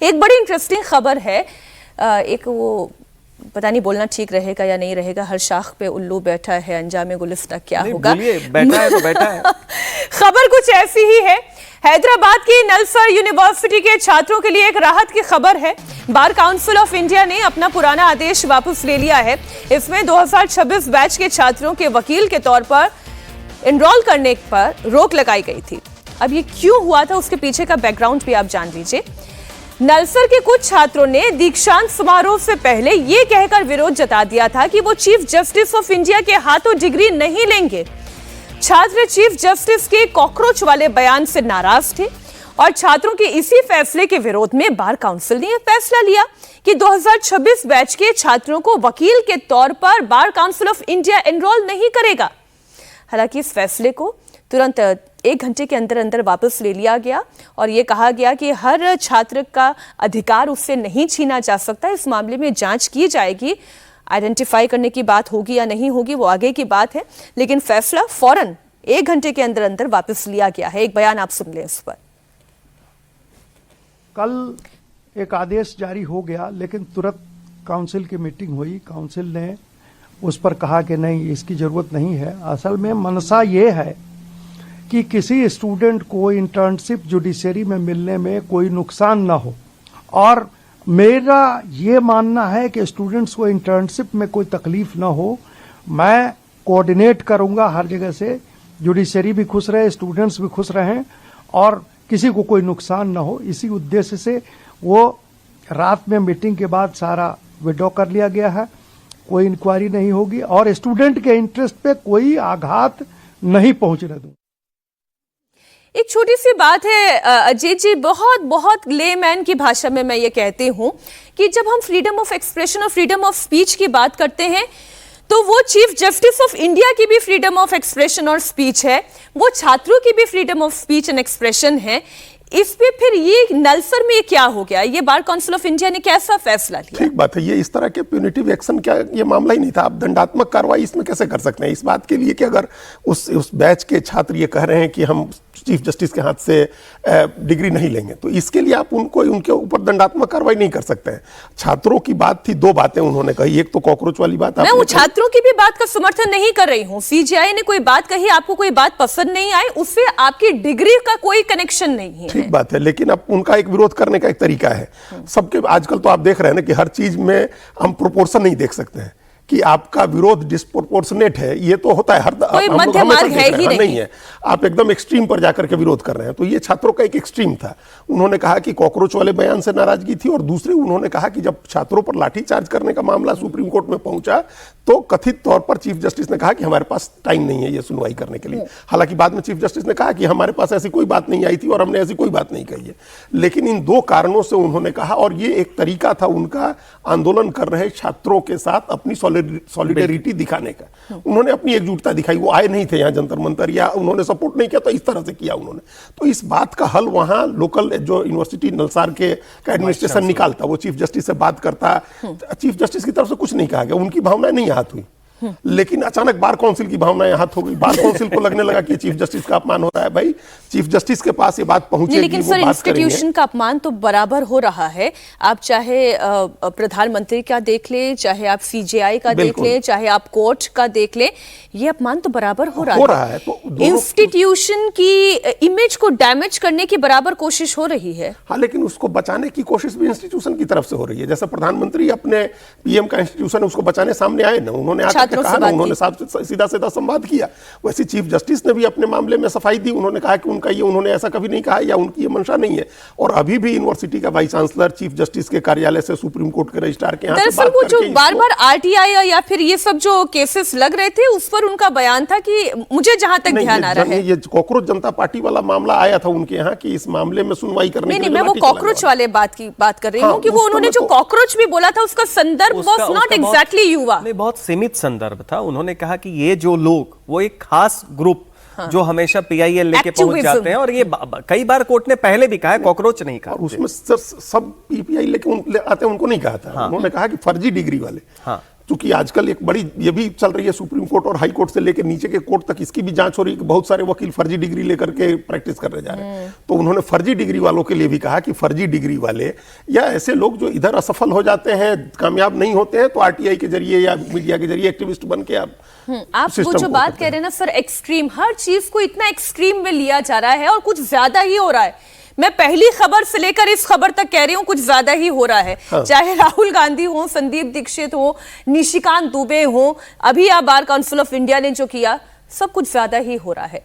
एक बड़ी इंटरेस्टिंग खबर है। एक वो पता नहीं बोलना ठीक रहेगा या नहीं रहेगा, हर शाख पे उल्लू बैठा है, अंजामे गुलिस्ता क्या होगा। बैठा है तो बैठा है। खबर कुछ ऐसी ही है। हैदराबाद की नलसर यूनिवर्सिटी के छात्रों के लिए एक राहत की खबर है। बार काउंसिल ऑफ इंडिया ने अपना पुराना आदेश वापस ले लिया है। इसमें 2026 बैच के छात्रों के वकील के तौर पर एनरोल करने पर रोक लगाई गई थी। अब ये क्यों हुआ था, उसके पीछे का बैकग्राउंड भी आप जान लीजिए। नलसर के कुछ छात्रों ने दीक्षांत समारोह से पहले यह कहकर विरोध जता दिया था कि वो चीफ जस्टिस ऑफ इंडिया के हाथों डिग्री नहीं लेंगे। छात्र चीफ जस्टिस के कॉकरोच वाले बयान से नाराज थे और छात्रों के इसी फैसले के विरोध में बार काउंसिल ने यह फैसला लिया कि 2026 बैच के छात्रों को वकील के तौर पर bar council of India enrol नहीं करेगा। हालांकि इस फैसले को तुरंत 1 घंटे के अंदर अंदर वापस ले लिया गया और यह कहा गया कि हर छात्र का अधिकार उससे नहीं छीना जा सकता। इस मामले में जांच की जाएगी, आइडेंटिफाई करने की बात होगी या नहीं होगी वो आगे की बात है, लेकिन फैसला फौरन 1 घंटे के अंदर अंदर वापस लिया गया है। एक बयान आप सुन लें इस पर। कल एक आदेश जारी हो गया, लेकिन तुरंत काउंसिल की मीटिंग हुई। काउंसिल ने उस पर कहा कि नहीं, इसकी जरूरत नहीं है। असल में मनसा ये है कि किसी स्टूडेंट को इंटर्नशिप जुडिशरी में मिलने में कोई नुकसान ना हो, और मेरा ये मानना है कि स्टूडेंट्स को इंटर्नशिप में कोई तकलीफ ना हो। मैं कोऑर्डिनेट करूंगा हर जगह से, जुडिशरी भी खुश रहे, स्टूडेंट्स भी खुश रहें और किसी को कोई नुकसान ना हो। इसी उद्देश्य से वो रात में मीटिंग के बाद सारा विड्रॉ कर लिया गया है। कोई इंक्वायरी नहीं होगी और स्टूडेंट के इंटरेस्ट पे कोई आघात नहीं पहुंचने दूंगा। एक छोटी सी बात है अजय जी, बहुत लेमैन की भाषा में मैं ये कहती हूं कि जब हम फ्रीडम ऑफ एक्सप्रेशन और फ्रीडम ऑफ स्पीच की बात करते हैं तो वो चीफ जस्टिस ऑफ इंडिया की भी फ्रीडम ऑफ एक्सप्रेशन और स्पीच है, वो छात्रों की भी freedom of speech and expression है। इस पे फिर ये नलसर में क्या हो गया? ये बार काउंसिल ऑफ इंडिया ने कैसा फैसला लिया? ठीक बात है, ये इस तरह के प्यूनिटिव एक्शन क्या ये मामला ही नहीं था। आप दंडात्मक कार्रवाई इसमें कैसे कर सकते हैं? इस बात के लिए कि अगर उस बैच के छात्र ये कह रहे हैं कि हम चीफ जस्टिस के हाथ से डिग्री नहीं लेंगे, तो इसके लिए आप उनके ऊपर दंडात्मक कार्रवाई नहीं कर सकते हैं। छात्रों की बात थी, 2 बातें उन्होंने कही। एक तो कॉकरोच वाली बात, मैं वो छात्रों की भी बात का समर्थन नहीं कर रही हूँ। सीजेआई ने कोई बात कही, आपको कोई बात पसंद नहीं आई, उससे आपकी डिग्री का कोई कनेक्शन नहीं है। ठीक बात है, लेकिन अब उनका एक विरोध करने का एक तरीका है। सबके आजकल तो आप देख रहे हैं ना कि हर चीज में हम प्रोपोर्शन नहीं देख सकते हैं कि आपका विरोध डिस्प्रोपोर्शनेट है। ये तो होता है हर कोई मध्य मार्ग है ही नहीं है। आप एकदम एक्सट्रीम पर जाकर के विरोध कर रहे हैं। तो ये छात्रों का एक एक्सट्रीम था। उन्होंने कहा कि कॉकरोच वाले बयान से नाराजगी थी, और दूसरी उन्होंने कहा कि जब छात्रों पर लाठीचार्ज करने का मामला सुप्रीम कोर्ट में पहुंचा तो कथित तौर पर चीफ जस्टिस ने कहा कि हमारे पास टाइम नहीं है ये सुनवाई करने के लिए। हालांकि बाद में चीफ जस्टिस ने कहा कि हमारे पास ऐसी कोई बात नहीं आई थी और हमने ऐसी कोई बात नहीं कही है। लेकिन इन 2 कारणों से उन्होंने कहा, और ये एक तरीका था उनका आंदोलन कर रहे छात्रों के साथ अपनी सॉलिडेरिटी दिखाने का। उन्होंने अपनी एकजुटता दिखाई। वो आए नहीं थे यहाँ जंतर मंतर, या उन्होंने सपोर्ट नहीं किया, तो इस तरह से किया उन्होंने। तो इस बात का हल वहां लोकल जो यूनिवर्सिटी नलसार के एडमिनिस्ट्रेशन निकालता, वो चीफ जस्टिस से बात करता। चीफ जस्टिस की तरफ से कुछ नहीं कहा गया, उनकी भावनाएं नहीं आहत हुई। लेकिन अचानक बार काउंसिल की भावनाएं आहत हो गई। बार काउंसिल को लगने लगा कि चीफ जस्टिस का अपमान हो रहा है। भाई, चीफ जस्टिस के पास ये बात पहुंचेगी, लेकिन सर इंस्टीट्यूशन का अपमान तो बराबर हो रहा है। आप चाहे प्रधानमंत्री का देख ले, चाहे आप सीजेआई का देख ले, चाहे आप कोर्ट का देख ले, ये अपमान तो बराबर हो रहा है। तो इंस्टीट्यूशन की इमेज को डैमेज करने की बराबर कोशिश हो रही है। हाँ, लेकिन उसको बचाने की कोशिश भी इंस्टीट्यूशन की तरफ से हो रही है। जैसा प्रधानमंत्री अपने पीएम का इंस्टीट्यूशन उसको बचाने सामने आए ना, उन्होंने उन्होंने सीधा सीधा संवाद किया। वैसे चीफ जस्टिस ने भी अपने मामले में सफाई दी। उन्होंने कहा कि उन्होंने ऐसा कभी नहीं कहा या उनकी ये मंशा नहीं है। और अभी भी यूनिवर्सिटी का वाइस चांसलर चीफ जस्टिस के कार्यालय से सुप्रीम कोर्ट के रजिस्ट्रार के यहाँ से वो जो बार-बार आरटीआई या फिर ये सब जो केसेस लग रहे थे, उस पर उनका बयान था कि मुझे जहां तक ध्यान आ रहा है, ये कॉकरोच जनता पार्टी वाला मामला आया था उनके यहाँ कि इस मामले में सुनवाई करने के लिए। मैं वो कॉकरोच वाले बात कर रही हूँ कि वो उन्होंने जो कॉकरोच भी बोला था उसका संदर्भ वाज नॉट एग्जैक्टली युवा, बहुत सीमित संदर्भ था। उन्होंने कहा कि ये जो लोग, वो एक खास ग्रुप जो हमेशा पीआईएल लेके पहुंच जाते हैं, और ये कई बार कोर्ट ने पहले भी कहा है, कॉकरोच नहीं कहा। और उसमें सब पीपीआई लेके आते हैं उनको नहीं कहा था। उन्होंने कहा कि फर्जी डिग्री वाले क्योंकि आजकल एक बड़ी ये भी चल रही है सुप्रीम कोर्ट और हाई कोर्ट से लेकर नीचे के कोर्ट तक, इसकी भी जांच हो रही है कि बहुत सारे वकील फर्जी डिग्री लेकर के प्रैक्टिस करने जा रहे हैं। तो उन्होंने फर्जी डिग्री वालों के लिए भी कहा कि फर्जी डिग्री वाले या ऐसे लोग जो इधर असफल हो जाते हैं, कामयाब नहीं होते हैं, तो आरटीआई के जरिए या मीडिया के जरिए एक्टिविस्ट बन के आप वो जो बात कह रहे हैं ना सर, एक्सट्रीम, हर चीज को इतना एक्सट्रीम में लिया जा रहा है और कुछ ज्यादा ही हो रहा है। मैं पहली खबर से लेकर इस खबर तक कह रही हूं, कुछ ज्यादा ही हो रहा है। हाँ। चाहे राहुल गांधी हो, संदीप दीक्षित हो, निशिकांत दुबे हो, अभी आप बार काउंसिल ऑफ इंडिया ने जो किया, सब कुछ ज्यादा ही हो रहा है।